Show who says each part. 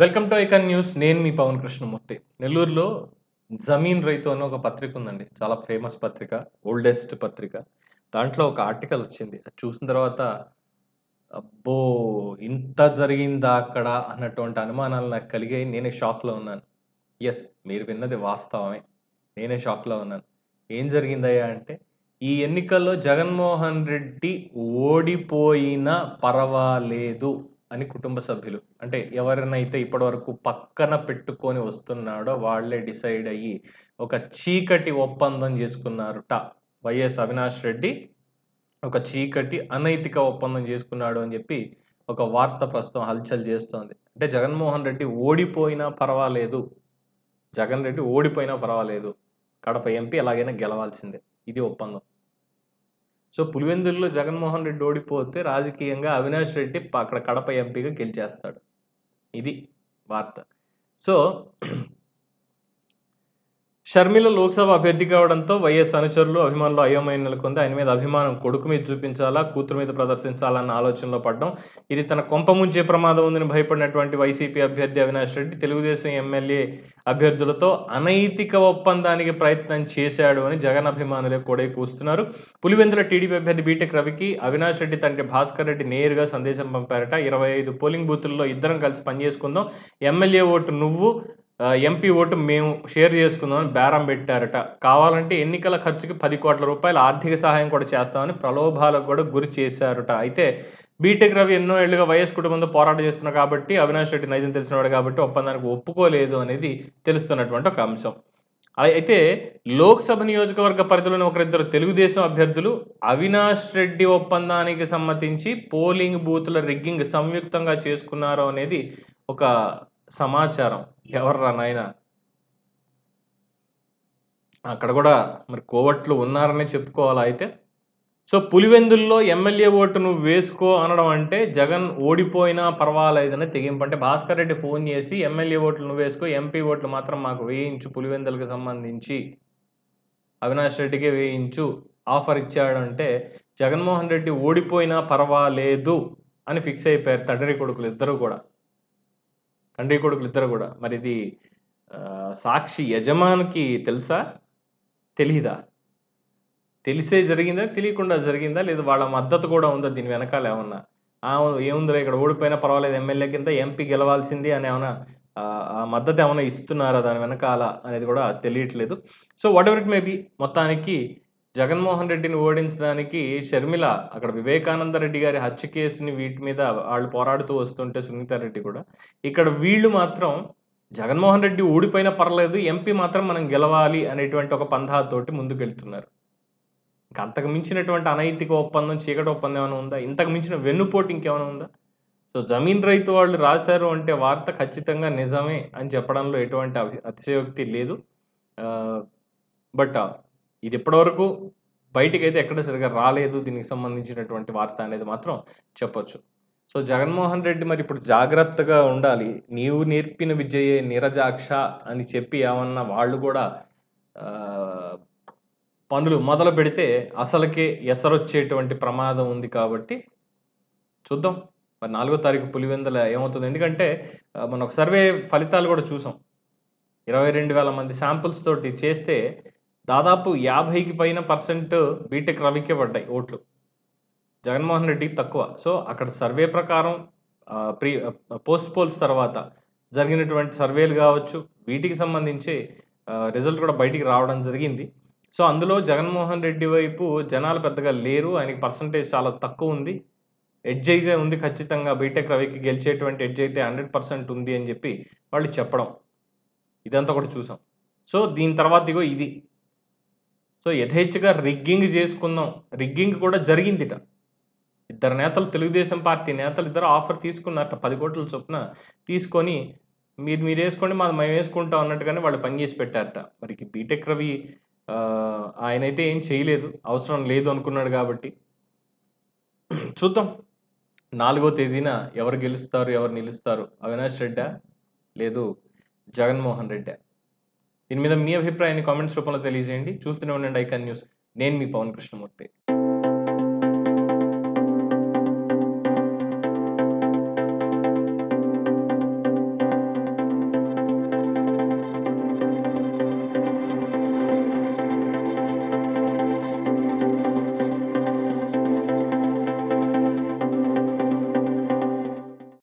Speaker 1: Welcome to icon news. నేను మీ పవన్ కృష్ణమూర్తి. నెల్లూరులో జమీన్ రైతు అని ఒక పత్రిక ఉందండి. చాలా ఫేమస్ పత్రిక, ఓల్డెస్ట్ పత్రిక. దాంట్లో ఒక ఆర్టికల్ వచ్చింది. అది చూసిన తర్వాత అబ్బో! ఇంత జరిగిందా అక్కడ అన్నటువంటి అనుమానాలు నాకు కలిగాయి. నేనే షాక్‌లో ఉన్నాను. యెస్, మీరు విన్నది వాస్తవమే. నేనే షాక్‌లో ఉన్నాను. ఏం జరిగిందయ్యా అంటే, ఈ ఎన్నికల్లో జగన్మోహన్ రెడ్డి ఓడిపోయినా పర్వాలేదు అని కుటుంబ సభ్యులు, అంటే ఎవరినైతే ఇప్పటివరకు పక్కన పెట్టుకొని వస్తున్నాడో వాళ్ళే డిసైడ్ అయ్యి ఒక చీకటి ఒప్పందం చేసుకున్నారుట. వైఎస్ అవినాష్ రెడ్డి ఒక చీకటి అనైతిక ఒప్పందం చేసుకున్నాడు అని చెప్పి ఒక వార్త ప్రస్తుతం హల్చల్ చేస్తోంది. అంటే జగన్మోహన్ రెడ్డి ఓడిపోయినా పర్వాలేదు, జగన్ రెడ్డి ఓడిపోయినా పర్వాలేదు, కడప ఎంపీ ఎలాగైనా గెలవాల్సిందే, ఇది ఒప్పందం. సో పులివెందుల్లో జగన్మోహన్ రెడ్డి ఓడిపోతే రాజకీయంగా అవినాష్ రెడ్డి అక్కడ కడప ఎంపీగా గెలిచేస్తాడు. ఇది వార్త. సో షర్మిల లోక్సభ అభ్యర్థి కావడంతో వైఎస్ అనుచరులు, అభిమానులు అయోమయం నెలకొంది. ఆయన మీద అభిమానం కొడుకు మీద చూపించాలా, కూతురు మీద ప్రదర్శించాలా అన్న ఆలోచనలో పడ్డం. ఇది తన కొంప ముంచే ప్రమాదం ఉందని భయపడినటువంటి వైసీపీ అభ్యర్థి అవినాష్ రెడ్డి తెలుగుదేశం ఎమ్మెల్యే అభ్యర్థులతో అనైతిక ఒప్పందానికి ప్రయత్నం చేశాడు అని జగన్ అభిమానులే కూడా కూస్తున్నారు. పులివెందుల టీడీపీ అభ్యర్థి బీటెక్ రవికి అవినాష్ రెడ్డి తండ్రి భాస్కర్ రెడ్డి నేరుగా సందేశం పంపారట. 25 పోలింగ్ బూతుల్లో ఇద్దరం కలిసి పనిచేసుకుందాం, ఎమ్మెల్యే ఓటు నువ్వు, ఎంపీ ఓటు మేము షేర్ చేసుకుందామని బేరం పెట్టారట. కావాలంటే ఎన్నికల ఖర్చుకి 10 కోట్ల రూపాయల ఆర్థిక సహాయం కూడా చేస్తామని ప్రలోభాలకు కూడా గురి చేశారట. అయితే బీటెక్ రవి ఎన్నో ఏళ్లుగా వైఎస్ కుటుంబంతో పోరాటం చేస్తున్నారు కాబట్టి, అవినాష్ రెడ్డి నైజం తెలిసినవాడు కాబట్టి ఒప్పందానికి ఒప్పుకోలేదు అనేది తెలుస్తున్నటువంటి ఒక అంశం. అయితే లోక్సభ నియోజకవర్గ పరిధిలోని ఒకరిద్దరు తెలుగుదేశం అభ్యర్థులు అవినాష్ రెడ్డి ఒప్పందానికి సంబంధించి పోలింగ్ బూత్ల రిగ్గింగ్ సంయుక్తంగా చేసుకున్నారు అనేది ఒక సమాచారం. ఎవర్రా నాయనా, అక్కడ కూడా మరి కోవట్లు ఉన్నారని చెప్పుకోవాలా అయితే. సో పులివెందుల్లో ఎమ్మెల్యే ఓటు నువ్వు వేసుకో అనడం అంటే జగన్ ఓడిపోయినా పర్వాలేదని తెగింపు. అంటే భాస్కర్ రెడ్డి ఫోన్ చేసి ఎమ్మెల్యే ఓట్లు నువ్వు వేసుకో, ఎంపీ ఓట్లు మాత్రం మాకు వేయించు, పులివెందులకు సంబంధించి అవినాష్ రెడ్డికే వేయించు ఆఫర్ ఇచ్చాడంటే జగన్మోహన్ రెడ్డి ఓడిపోయినా పర్వాలేదు అని ఫిక్స్ అయిపోయారు తండ్రి కొడుకులు ఇద్దరు కూడా. మరి ఇది సాక్షి యజమానికి తెలుసా, తెలీదా? తెలిసే జరిగిందా, తెలియకుండా జరిగిందా, లేదా వాళ్ళ మద్దతు కూడా ఉందా దీని వెనకాల ఏమన్నా? ఏముందిలే ఇక్కడ ఓడిపోయినా పర్వాలేదు, ఎమ్మెల్యే కింద ఎంపీ గెలవాల్సింది అని ఏమన్నా ఆ మద్దతు ఏమైనా ఇస్తున్నారా దాని వెనకాల అనేది కూడా తెలియట్లేదు. So what ever it may be, మొత్తానికి జగన్మోహన్ రెడ్డిని ఓడించడానికి షర్మిల అక్కడ వివేకానంద రెడ్డి గారి హత్య కేసుని వీటి మీద వాళ్ళు పోరాడుతూ వస్తుంటే సునీతారెడ్డి కూడా, ఇక్కడ వీళ్ళు మాత్రం జగన్మోహన్ రెడ్డి ఓడిపోయినా పర్లేదు, ఎంపీ మాత్రం మనం గెలవాలి అనేటువంటి ఒక పంథాతోటి ముందుకెళ్తున్నారు. ఇంక అంతకు మించినటువంటి అనైతిక ఒప్పందం, చీకటి ఒప్పందం ఏమైనా ఉందా? ఇంతకు మించిన వెన్నుపోటు ఇంకేమైనా ఉందా? సో జమీన్ రైతు వాళ్ళు రాశారు అంటే వార్త ఖచ్చితంగా నిజమే అని చెప్పడంలో ఎటువంటి అతిశయోక్తి లేదు. బట్ ఇది ఇప్పటివరకు బయటికైతే ఎక్కడ సరిగ్గా రాలేదు దీనికి సంబంధించినటువంటి వార్త అనేది మాత్రం చెప్పొచ్చు. సో జగన్మోహన్ రెడ్డి మరి ఇప్పుడు జాగ్రత్తగా ఉండాలి. నీవు నేర్పిన విద్యయే నీరజాక్ష అని చెప్పి ఏమన్నా వాళ్ళు కూడా పనులు మొదలు పెడితే అసలుకే ఎసరొచ్చేటువంటి ప్రమాదం ఉంది కాబట్టి చూద్దాం. మరి 4వ తారీఖు పులివెందుల ఏమవుతుంది? ఎందుకంటే మనం ఒక సర్వే ఫలితాలు కూడా చూసాం. 22,000 మంది శాంపుల్స్ తోటి చేస్తే దాదాపు 50కి పైన % బీటెక్ రవికే పడ్డాయి ఓట్లు, జగన్మోహన్ రెడ్డికి తక్కువ. సో అక్కడ సర్వే ప్రకారం పోస్ట్ పోల్స్ తర్వాత జరిగినటువంటి సర్వేలు కావచ్చు, వీటికి సంబంధించి రిజల్ట్ కూడా బయటికి రావడం జరిగింది. సో అందులో జగన్మోహన్ రెడ్డి వైపు జనాలు పెద్దగా లేరు, ఆయనకి పర్సంటేజ్ చాలా తక్కువ ఉంది. ఎడ్జ్ అయితే ఉంది ఖచ్చితంగా, బీటెక్ రవికి గెలిచేటువంటి ఎడ్జ్ అయితే 100% ఉంది అని చెప్పి వాళ్ళు చెప్పడం, ఇదంతా కూడా చూసాం. సో దీని తర్వాత ఇగో ఇది. సో యథేచ్ఛగా రిగ్గింగ్ చేసుకుందాం, రిగ్గింగ్ కూడా జరిగిందిట. ఇద్దరు నేతలు, తెలుగుదేశం పార్టీ నేతలు ఇద్దరు ఆఫర్ తీసుకున్నారట, 10 కోట్ల చొప్పున తీసుకొని మీరు వేసుకోండి, మేము వేసుకుంటాం అన్నట్టుగానే వాళ్ళు పనిచేసి పెట్టారట. మరి బీటెక్ రవి ఆయనైతే ఏం చేయలేదు, అవసరం లేదు అనుకున్నాడు కాబట్టి చూద్దాం 4వ తేదీన ఎవరు గెలుస్తారు, ఎవరు నిలుస్తారు? అవినాష్ రెడ్డా, లేదు జగన్మోహన్ రెడ్డా? దీని మీద మీ అభిప్రాయాన్ని కామెంట్స్ రూపంలో తెలియజేయండి. చూస్తూనే ఉండండి ఐకాన్ న్యూస్. నేను మీ పవన్ కృష్ణమూర్తి.